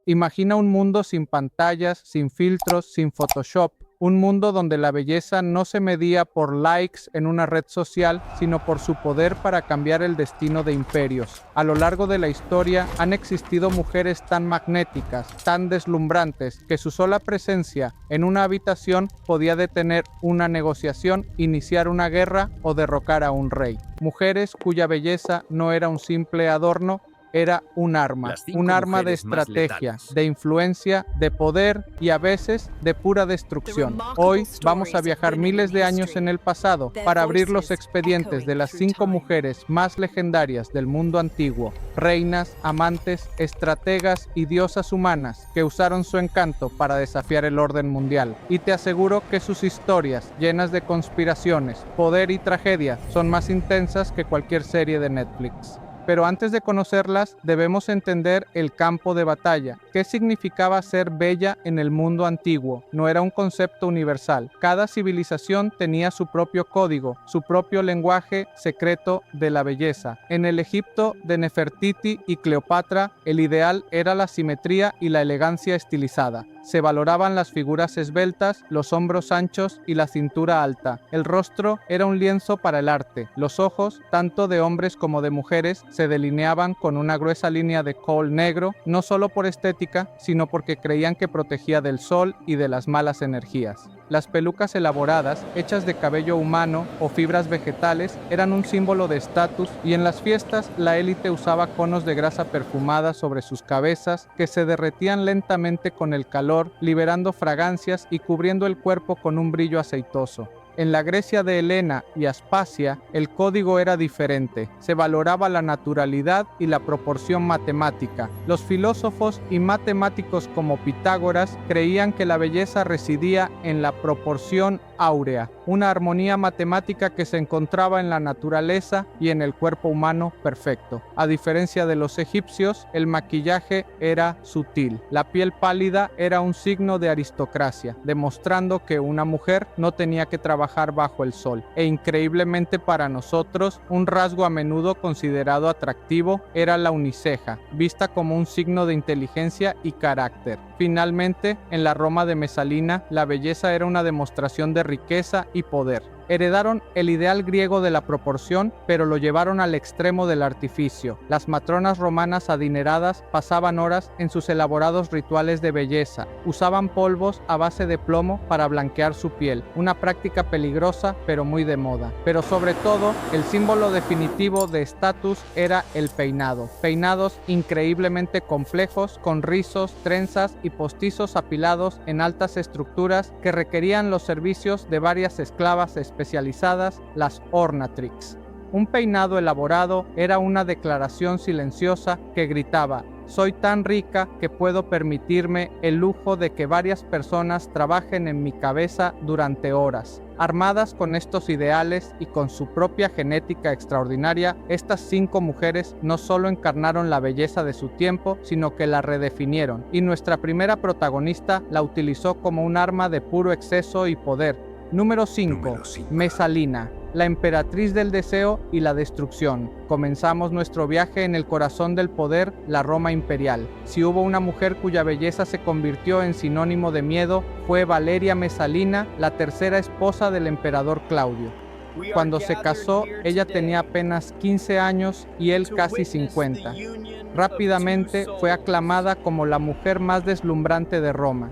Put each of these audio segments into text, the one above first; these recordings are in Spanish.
Imagina un mundo sin pantallas, sin filtros, sin Photoshop. Un mundo donde la belleza no se medía por likes en una red social, sino por su poder para cambiar el destino de imperios. A lo largo de la historia han existido mujeres tan magnéticas, tan deslumbrantes, que su sola presencia en una habitación podía detener una negociación, iniciar una guerra o derrocar a un rey. Mujeres cuya belleza no era un simple adorno, era un arma de estrategia, de influencia, de poder y a veces de pura destrucción. Hoy vamos a viajar miles de años en el pasado para abrir los expedientes de las 5 mujeres más legendarias del mundo antiguo, reinas, amantes, estrategas y diosas humanas que usaron su encanto para desafiar el orden mundial. Y te aseguro que sus historias, llenas de conspiraciones, poder y tragedia, son más intensas que cualquier serie de Netflix. Pero antes de conocerlas, debemos entender el campo de batalla. ¿Qué significaba ser bella en el mundo antiguo? No era un concepto universal. Cada civilización tenía su propio código, su propio lenguaje secreto de la belleza. En el Egipto de Nefertiti y Cleopatra, el ideal era la simetría y la elegancia estilizada. Se valoraban las figuras esbeltas, los hombros anchos y la cintura alta. El rostro era un lienzo para el arte. Los ojos, tanto de hombres como de mujeres, se delineaban con una gruesa línea de kohl negro, no solo por estética, sino porque creían que protegía del sol y de las malas energías. Las pelucas elaboradas, hechas de cabello humano o fibras vegetales, eran un símbolo de estatus y en las fiestas la élite usaba conos de grasa perfumada sobre sus cabezas que se derretían lentamente con el calor, liberando fragancias y cubriendo el cuerpo con un brillo aceitoso. En la Grecia de Helena y Aspasia, el código era diferente. Se valoraba la naturalidad y la proporción matemática. Los filósofos y matemáticos como Pitágoras creían que la belleza residía en la proporción áurea, una armonía matemática que se encontraba en la naturaleza y en el cuerpo humano perfecto. A diferencia de los egipcios, el maquillaje era sutil. La piel pálida era un signo de aristocracia, demostrando que una mujer no tenía que trabajar bajo el sol. E increíblemente para nosotros, un rasgo a menudo considerado atractivo era la uniceja, vista como un signo de inteligencia y carácter. Finalmente, en la Roma de Mesalina, la belleza era una demostración de riqueza y poder. Heredaron el ideal griego de la proporción, pero lo llevaron al extremo del artificio. Las matronas romanas adineradas pasaban horas en sus elaborados rituales de belleza. Usaban polvos a base de plomo para blanquear su piel, una práctica peligrosa pero muy de moda. Pero sobre todo, el símbolo definitivo de estatus era el peinado. Peinados increíblemente complejos, con rizos, trenzas y postizos apilados en altas estructuras que requerían los servicios de varias esclavas especializadas, las ornatrix. Un peinado elaborado era una declaración silenciosa que gritaba: soy tan rica que puedo permitirme el lujo de que varias personas trabajen en mi cabeza durante horas. Armadas con estos ideales y con su propia genética extraordinaria, estas 5 mujeres no solo encarnaron la belleza de su tiempo, sino que la redefinieron, y nuestra primera protagonista la utilizó como un arma de puro exceso y poder. Número 5. Mesalina, la emperatriz del deseo y la destrucción. Comenzamos nuestro viaje en el corazón del poder, la Roma imperial. Si hubo una mujer cuya belleza se convirtió en sinónimo de miedo, fue Valeria Mesalina, la tercera esposa del emperador Claudio. Cuando se casó, ella tenía apenas 15 años y él casi 50. Rápidamente fue aclamada como la mujer más deslumbrante de Roma.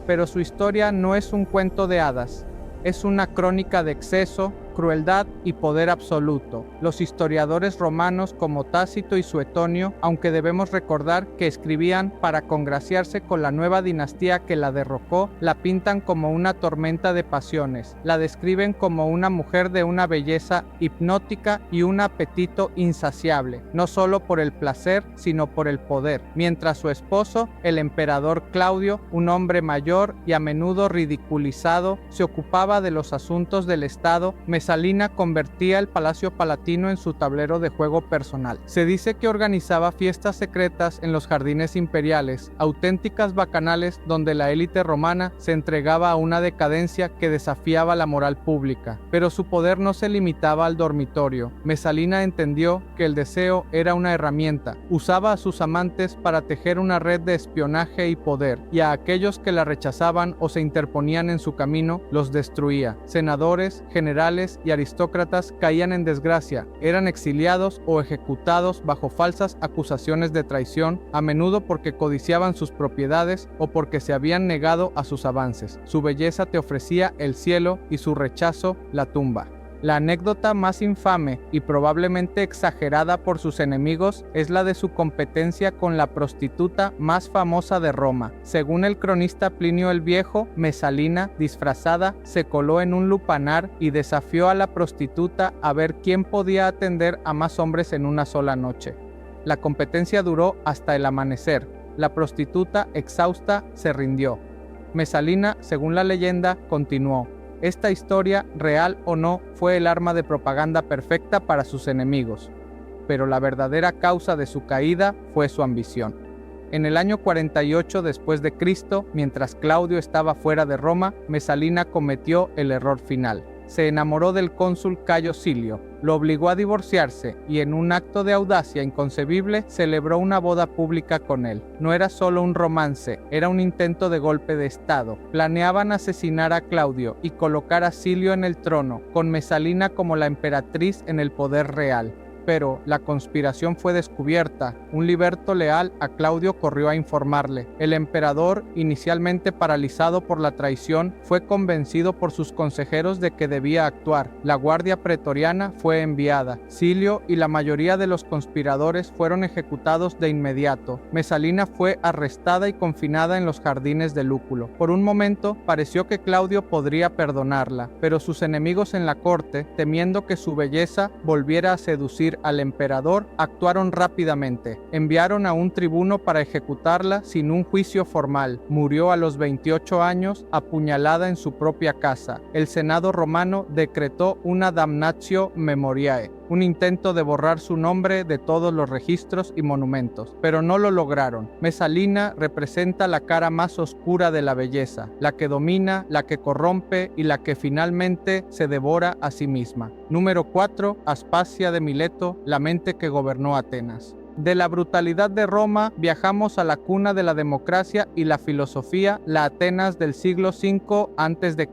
Pero su historia no es un cuento de hadas. Es una crónica de exceso, crueldad y poder absoluto. Los historiadores romanos como Tácito y Suetonio, aunque debemos recordar que escribían para congraciarse con la nueva dinastía que la derrocó, la pintan como una tormenta de pasiones. La describen como una mujer de una belleza hipnótica y un apetito insaciable, no solo por el placer, sino por el poder. Mientras su esposo, el emperador Claudio, un hombre mayor y a menudo ridiculizado, se ocupaba de los asuntos del Estado, Mesalina convertía el Palacio Palatino en su tablero de juego personal. Se dice que organizaba fiestas secretas en los jardines imperiales, auténticas bacanales donde la élite romana se entregaba a una decadencia que desafiaba la moral pública. Pero su poder no se limitaba al dormitorio. Mesalina entendió que el deseo era una herramienta. Usaba a sus amantes para tejer una red de espionaje y poder, y a aquellos que la rechazaban o se interponían en su camino, los destruía. Senadores, generales y aristócratas caían en desgracia, eran exiliados o ejecutados bajo falsas acusaciones de traición, a menudo porque codiciaban sus propiedades o porque se habían negado a sus avances. Su belleza te ofrecía el cielo y su rechazo la tumba. La anécdota más infame y probablemente exagerada por sus enemigos es la de su competencia con la prostituta más famosa de Roma. Según el cronista Plinio el Viejo, Mesalina, disfrazada, se coló en un lupanar y desafió a la prostituta a ver quién podía atender a más hombres en una sola noche. La competencia duró hasta el amanecer. La prostituta, exhausta, se rindió. Mesalina, según la leyenda, continuó. Esta historia, real o no, fue el arma de propaganda perfecta para sus enemigos, pero la verdadera causa de su caída fue su ambición. En el año 48 después de Cristo, mientras Claudio estaba fuera de Roma, Mesalina cometió el error final. Se enamoró del cónsul Cayo Silio, lo obligó a divorciarse y en un acto de audacia inconcebible celebró una boda pública con él. No era solo un romance, era un intento de golpe de estado. Planeaban asesinar a Claudio y colocar a Silio en el trono, con Mesalina como la emperatriz en el poder real. Pero la conspiración fue descubierta. Un liberto leal a Claudio corrió a informarle. El emperador, inicialmente paralizado por la traición, fue convencido por sus consejeros de que debía actuar. La guardia pretoriana fue enviada. Silio y la mayoría de los conspiradores fueron ejecutados de inmediato. Mesalina fue arrestada y confinada en los jardines de Lúculo. Por un momento pareció que Claudio podría perdonarla, pero sus enemigos en la corte, temiendo que su belleza volviera a seducir al emperador, actuaron rápidamente. Enviaron a un tribuno para ejecutarla sin un juicio formal. Murió a los 28 años, apuñalada en su propia casa. El Senado romano decretó una damnatio memoriae, un intento de borrar su nombre de todos los registros y monumentos, pero no lo lograron. Mesalina representa la cara más oscura de la belleza, la que domina, la que corrompe y la que finalmente se devora a sí misma. Número 4. Aspasia de Mileto, la mente que gobernó Atenas. De la brutalidad de Roma viajamos a la cuna de la democracia y la filosofía, la Atenas del siglo V a.C.,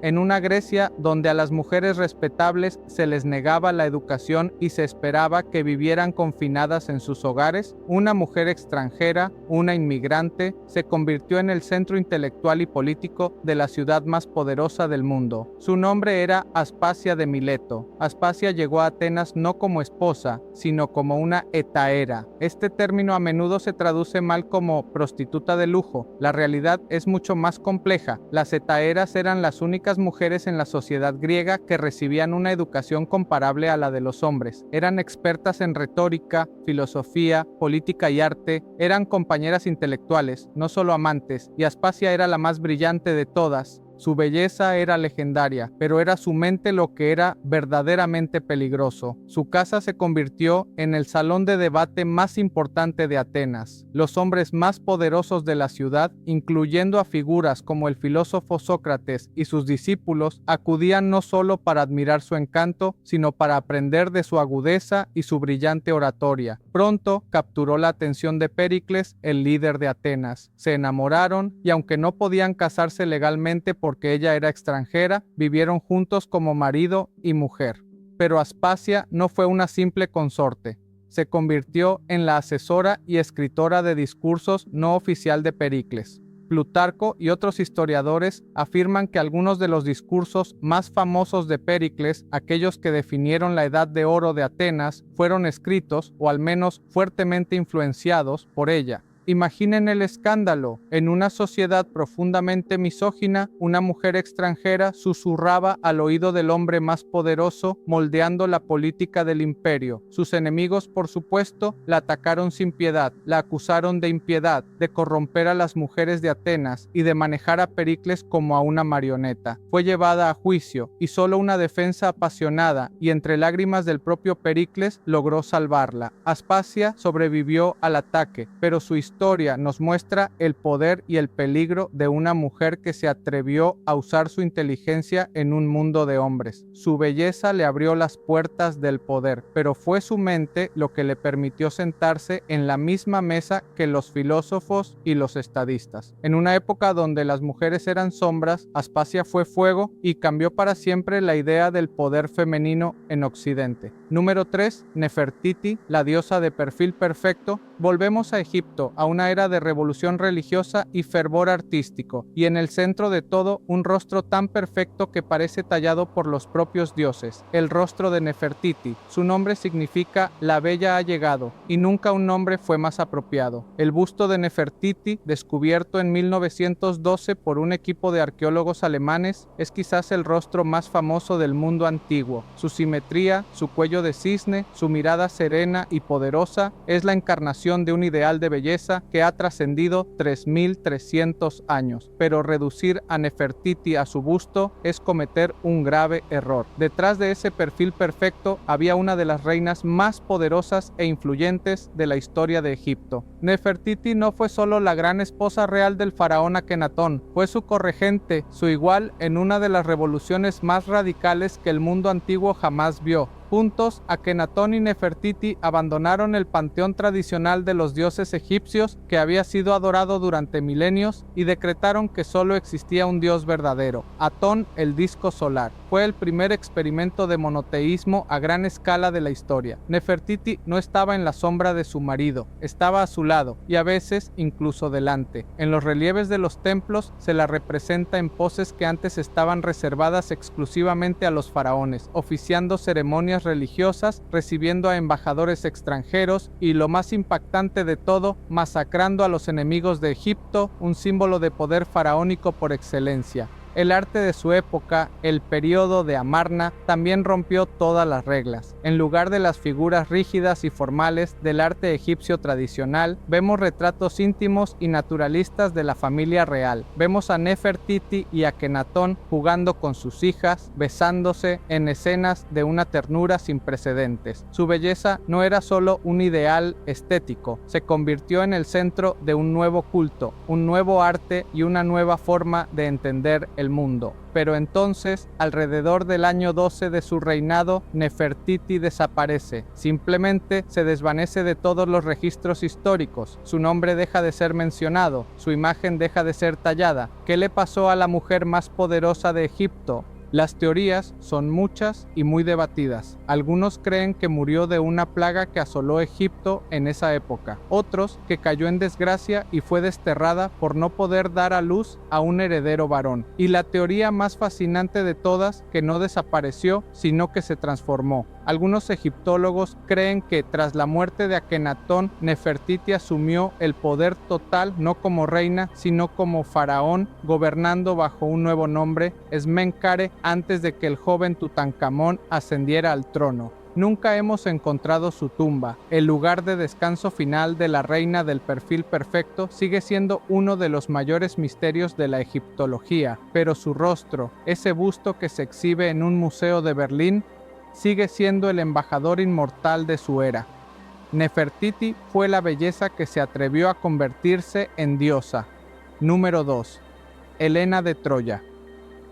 en una Grecia donde a las mujeres respetables se les negaba la educación y se esperaba que vivieran confinadas en sus hogares. Una mujer extranjera, una inmigrante, se convirtió en el centro intelectual y político de la ciudad más poderosa del mundo. Su nombre era Aspasia de Mileto. Aspasia llegó a Atenas no como esposa, sino como una hetaera. Este término a menudo se traduce mal como prostituta de lujo. La realidad es mucho más compleja. Las hetaeras eran las únicas mujeres en la sociedad griega que recibían una educación comparable a la de los hombres. Eran expertas en retórica, filosofía, política y arte. Eran compañeras intelectuales, no solo amantes, y Aspasia era la más brillante de todas. Su belleza era legendaria, pero era su mente lo que era verdaderamente peligroso. Su casa se convirtió en el salón de debate más importante de Atenas. Los hombres más poderosos de la ciudad, incluyendo a figuras como el filósofo Sócrates y sus discípulos, acudían no solo para admirar su encanto, sino para aprender de su agudeza y su brillante oratoria. Pronto capturó la atención de Péricles, el líder de Atenas. Se enamoraron y aunque no podían casarse legalmente porque ella era extranjera, vivieron juntos como marido y mujer. Pero Aspasia no fue una simple consorte. Se convirtió en la asesora y escritora de discursos no oficial de Pericles. Plutarco y otros historiadores afirman que algunos de los discursos más famosos de Péricles, aquellos que definieron la Edad de Oro de Atenas, fueron escritos, o al menos fuertemente influenciados, por ella. Imaginen el escándalo. En una sociedad profundamente misógina, una mujer extranjera susurraba al oído del hombre más poderoso, moldeando la política del imperio. Sus enemigos, por supuesto, la atacaron sin piedad, la acusaron de impiedad, de corromper a las mujeres de Atenas y de manejar a Pericles como a una marioneta. Fue llevada a juicio y solo una defensa apasionada y entre lágrimas del propio Pericles logró salvarla. Aspasia sobrevivió al ataque, pero su historia nos muestra el poder y el peligro de una mujer que se atrevió a usar su inteligencia en un mundo de hombres. Su belleza le abrió las puertas del poder, pero fue su mente lo que le permitió sentarse en la misma mesa que los filósofos y los estadistas. En una época donde las mujeres eran sombras, Aspasia fue fuego y cambió para siempre la idea del poder femenino en Occidente. Número 3. Nefertiti, la diosa de perfil perfecto. Volvemos a Egipto, a una era de revolución religiosa y fervor artístico, y en el centro de todo un rostro tan perfecto que parece tallado por los propios dioses, el rostro de Nefertiti. Su nombre significa la bella ha llegado, y nunca un nombre fue más apropiado. El busto de Nefertiti, descubierto en 1912 por un equipo de arqueólogos alemanes, es quizás el rostro más famoso del mundo antiguo. Su simetría, su cuello de cisne, su mirada serena y poderosa, es la encarnación de un ideal de belleza que ha trascendido 3.300 años. Pero reducir a Nefertiti a su busto es cometer un grave error. Detrás de ese perfil perfecto había una de las reinas más poderosas e influyentes de la historia de Egipto. Nefertiti no fue solo la gran esposa real del faraón Akenatón, fue su corregente, su igual en una de las revoluciones más radicales que el mundo antiguo jamás vio. Juntos, Akenatón y Nefertiti abandonaron el panteón tradicional de los dioses egipcios que había sido adorado durante milenios y decretaron que solo existía un dios verdadero, Atón, el disco solar. Fue el primer experimento de monoteísmo a gran escala de la historia. Nefertiti no estaba en la sombra de su marido, estaba a su lado y a veces incluso delante. En los relieves de los templos se la representa en poses que antes estaban reservadas exclusivamente a los faraones, oficiando ceremonias religiosas, recibiendo a embajadores extranjeros y, lo más impactante de todo, masacrando a los enemigos de Egipto, un símbolo de poder faraónico por excelencia. El arte de su época, el periodo de Amarna, también rompió todas las reglas. En lugar de las figuras rígidas y formales del arte egipcio tradicional, vemos retratos íntimos y naturalistas de la familia real. Vemos a Nefertiti y Akenatón jugando con sus hijas, besándose en escenas de una ternura sin precedentes. Su belleza no era solo un ideal estético, se convirtió en el centro de un nuevo culto, un nuevo arte y una nueva forma de entender el mundo. Pero entonces, alrededor del año 12 de su reinado, Nefertiti desaparece. Simplemente se desvanece de todos los registros históricos. Su nombre deja de ser mencionado, su imagen deja de ser tallada. ¿Qué le pasó a la mujer más poderosa de Egipto? Las teorías son muchas y muy debatidas. Algunos creen que murió de una plaga que asoló Egipto en esa época. Otros que cayó en desgracia y fue desterrada por no poder dar a luz a un heredero varón. Y la teoría más fascinante de todas, que no desapareció, sino que se transformó. Algunos egiptólogos creen que tras la muerte de Akenatón, Nefertiti asumió el poder total no como reina, sino como faraón, gobernando bajo un nuevo nombre, Esmenkare, antes de que el joven Tutankamón ascendiera al trono. Nunca hemos encontrado su tumba. El lugar de descanso final de la reina del perfil perfecto sigue siendo uno de los mayores misterios de la egiptología, pero su rostro, ese busto que se exhibe en un museo de Berlín, sigue siendo el embajador inmortal de su era. Nefertiti fue la belleza que se atrevió a convertirse en diosa. Número 2. Helena de Troya.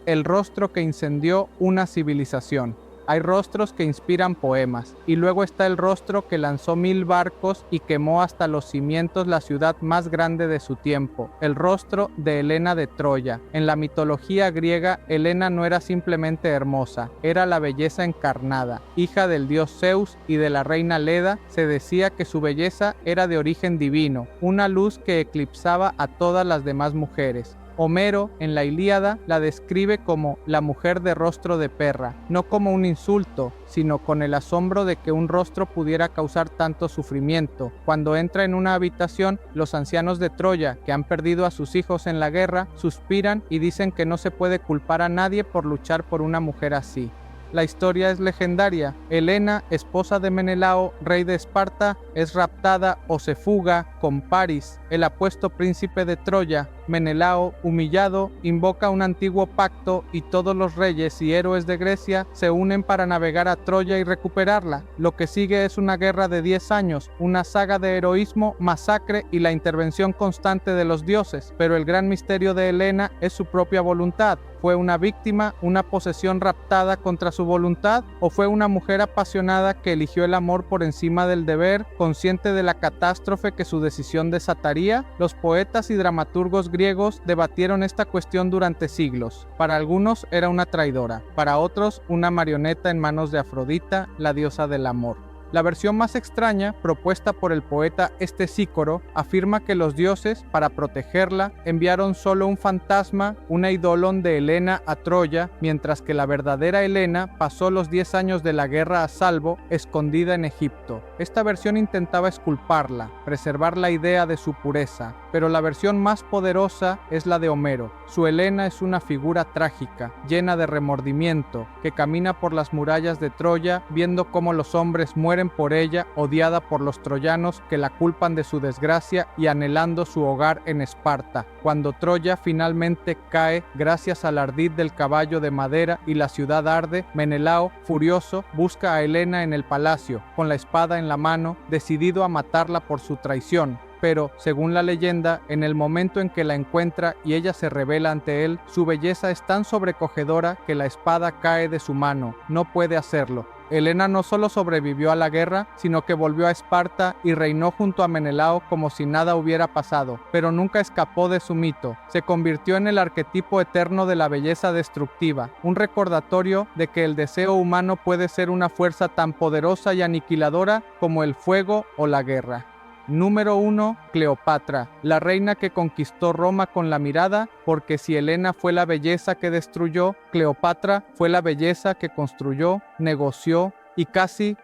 El rostro que incendió una civilización. Hay rostros que inspiran poemas, y luego está el rostro que lanzó 1000 barcos y quemó hasta los cimientos la ciudad más grande de su tiempo, el rostro de Helena de Troya. En la mitología griega, Helena no era simplemente hermosa, era la belleza encarnada. Hija del dios Zeus y de la reina Leda, se decía que su belleza era de origen divino, una luz que eclipsaba a todas las demás mujeres. Homero, en la Ilíada, la describe como la mujer de rostro de perra, no como un insulto, sino con el asombro de que un rostro pudiera causar tanto sufrimiento. Cuando entra en una habitación, los ancianos de Troya, que han perdido a sus hijos en la guerra, suspiran y dicen que no se puede culpar a nadie por luchar por una mujer así. La historia es legendaria. Helena, esposa de Menelao, rey de Esparta, es raptada o se fuga con Paris, el apuesto príncipe de Troya. Menelao, humillado, invoca un antiguo pacto y todos los reyes y héroes de Grecia se unen para navegar a Troya y recuperarla. Lo que sigue es una guerra de 10 años, una saga de heroísmo, masacre y la intervención constante de los dioses. Pero el gran misterio de Helena es su propia voluntad. ¿Fue una víctima, una posesión raptada contra su voluntad? ¿O fue una mujer apasionada que eligió el amor por encima del deber, consciente de la catástrofe que su decisión desataría? Los poetas y dramaturgos griegos debatieron esta cuestión durante siglos. Para algunos era una traidora, para otros una marioneta en manos de Afrodita, la diosa del amor. La versión más extraña, propuesta por el poeta Estesícoro, afirma que los dioses, para protegerla, enviaron solo un fantasma, una eidolon de Helena a Troya, mientras que la verdadera Helena pasó los 10 años de la guerra a salvo, escondida en Egipto. Esta versión intentaba exculparla, preservar la idea de su pureza, pero la versión más poderosa es la de Homero. Su Helena es una figura trágica, llena de remordimiento, que camina por las murallas de Troya, viendo cómo los hombres mueren por ella, odiada por los troyanos que la culpan de su desgracia y anhelando su hogar en Esparta. Cuando Troya finalmente cae gracias al ardid del caballo de madera y la ciudad arde, Menelao, furioso, busca a Helena en el palacio, con la espada en la mano, decidido a matarla por su traición. Pero, según la leyenda, en el momento en que la encuentra y ella se revela ante él, su belleza es tan sobrecogedora que la espada cae de su mano. No puede hacerlo. Helena no solo sobrevivió a la guerra, sino que volvió a Esparta y reinó junto a Menelao como si nada hubiera pasado, pero nunca escapó de su mito. Se convirtió en el arquetipo eterno de la belleza destructiva, un recordatorio de que el deseo humano puede ser una fuerza tan poderosa y aniquiladora como el fuego o la guerra. Número 1. Cleopatra, la reina que conquistó Roma con la mirada, porque si Helena fue la belleza que destruyó, Cleopatra fue la belleza que construyó, negoció y casi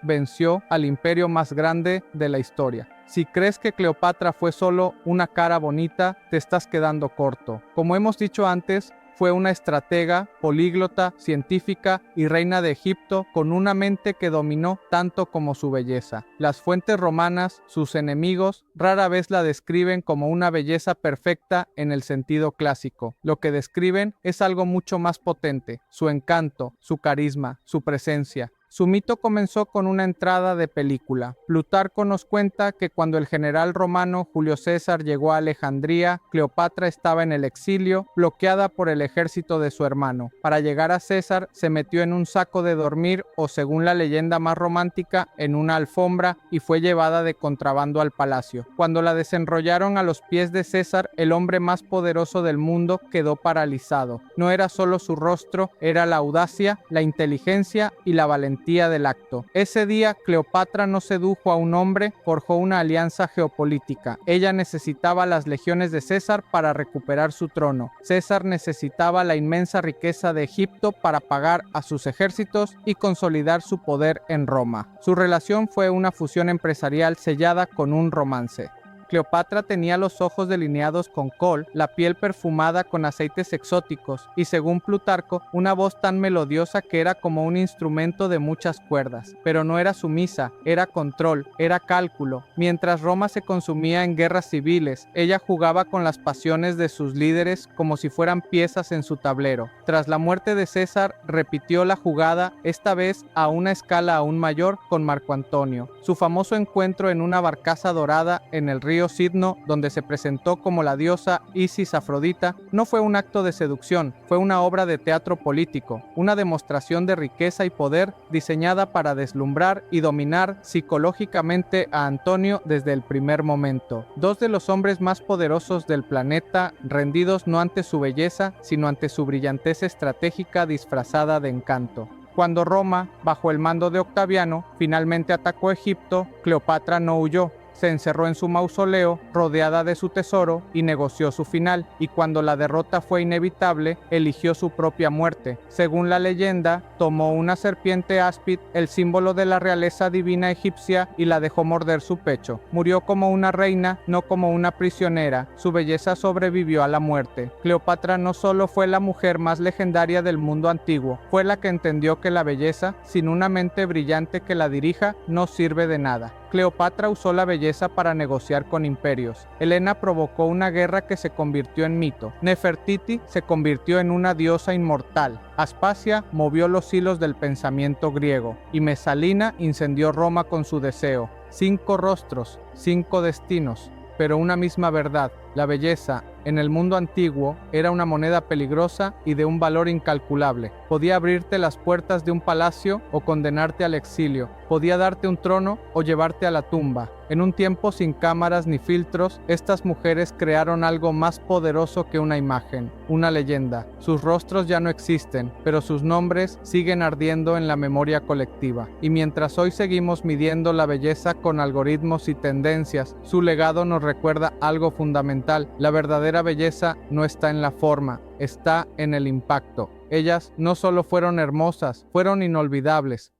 venció al imperio más grande de la historia. Si crees que Cleopatra fue solo una cara bonita, te estás quedando corto. Como hemos dicho antes, fue una estratega, políglota, científica y reina de Egipto con una mente que dominó tanto como su belleza. Las fuentes romanas, sus enemigos, rara vez la describen como una belleza perfecta en el sentido clásico. Lo que describen es algo mucho más potente: su encanto, su carisma, su presencia. Su mito comenzó con una entrada de película. Plutarco nos cuenta que cuando el general romano Julio César llegó a Alejandría, Cleopatra estaba en el exilio, bloqueada por el ejército de su hermano. Para llegar a César, se metió en un saco de dormir o, según la leyenda más romántica, en una alfombra y fue llevada de contrabando al palacio. Cuando la desenrollaron a los pies de César, el hombre más poderoso del mundo quedó paralizado. No era solo su rostro, era la audacia, la inteligencia y la valentía del acto. Ese día, Cleopatra no sedujo a un hombre, forjó una alianza geopolítica. Ella necesitaba las legiones de César para recuperar su trono. César necesitaba la inmensa riqueza de Egipto para pagar a sus ejércitos y consolidar su poder en Roma. Su relación fue una fusión empresarial sellada con un romance. Cleopatra tenía los ojos delineados con col, la piel perfumada con aceites exóticos y, según Plutarco, una voz tan melodiosa que era como un instrumento de muchas cuerdas. Pero no era sumisa, era control, era cálculo. Mientras Roma se consumía en guerras civiles, ella jugaba con las pasiones de sus líderes como si fueran piezas en su tablero. Tras la muerte de César, repitió la jugada, esta vez a una escala aún mayor, con Marco Antonio. Su famoso encuentro en una barcaza dorada en el río Sidno, donde se presentó como la diosa Isis Afrodita, no fue un acto de seducción, fue una obra de teatro político, una demostración de riqueza y poder diseñada para deslumbrar y dominar psicológicamente a Antonio desde el primer momento. Dos de los hombres más poderosos del planeta, rendidos no ante su belleza, sino ante su brillantez estratégica disfrazada de encanto. Cuando Roma, bajo el mando de Octaviano, finalmente atacó Egipto, Cleopatra no huyó. se encerró en su mausoleo, rodeada de su tesoro, y negoció su final, y cuando la derrota fue inevitable, eligió su propia muerte. Según la leyenda, tomó una serpiente áspid, el símbolo de la realeza divina egipcia, y la dejó morder su pecho. Murió como una reina, no como una prisionera. Su belleza sobrevivió a la muerte. Cleopatra no solo fue la mujer más legendaria del mundo antiguo, fue la que entendió que la belleza, sin una mente brillante que la dirija, no sirve de nada. Cleopatra usó la belleza para negociar con imperios. Helena provocó una guerra que se convirtió en mito. Nefertiti se convirtió en una diosa inmortal. Aspasia movió los hilos del pensamiento griego. Y Mesalina incendió Roma con su deseo. 5 rostros, 5 destinos, pero una misma verdad. La belleza, en el mundo antiguo, era una moneda peligrosa y de un valor incalculable. Podía abrirte las puertas de un palacio o condenarte al exilio. Podía darte un trono o llevarte a la tumba. En un tiempo sin cámaras ni filtros, estas mujeres crearon algo más poderoso que una imagen, una leyenda. Sus rostros ya no existen, pero sus nombres siguen ardiendo en la memoria colectiva. Y mientras hoy seguimos midiendo la belleza con algoritmos y tendencias, su legado nos recuerda algo fundamental. La verdadera belleza no está en la forma, está en el impacto. Ellas no solo fueron hermosas, fueron inolvidables.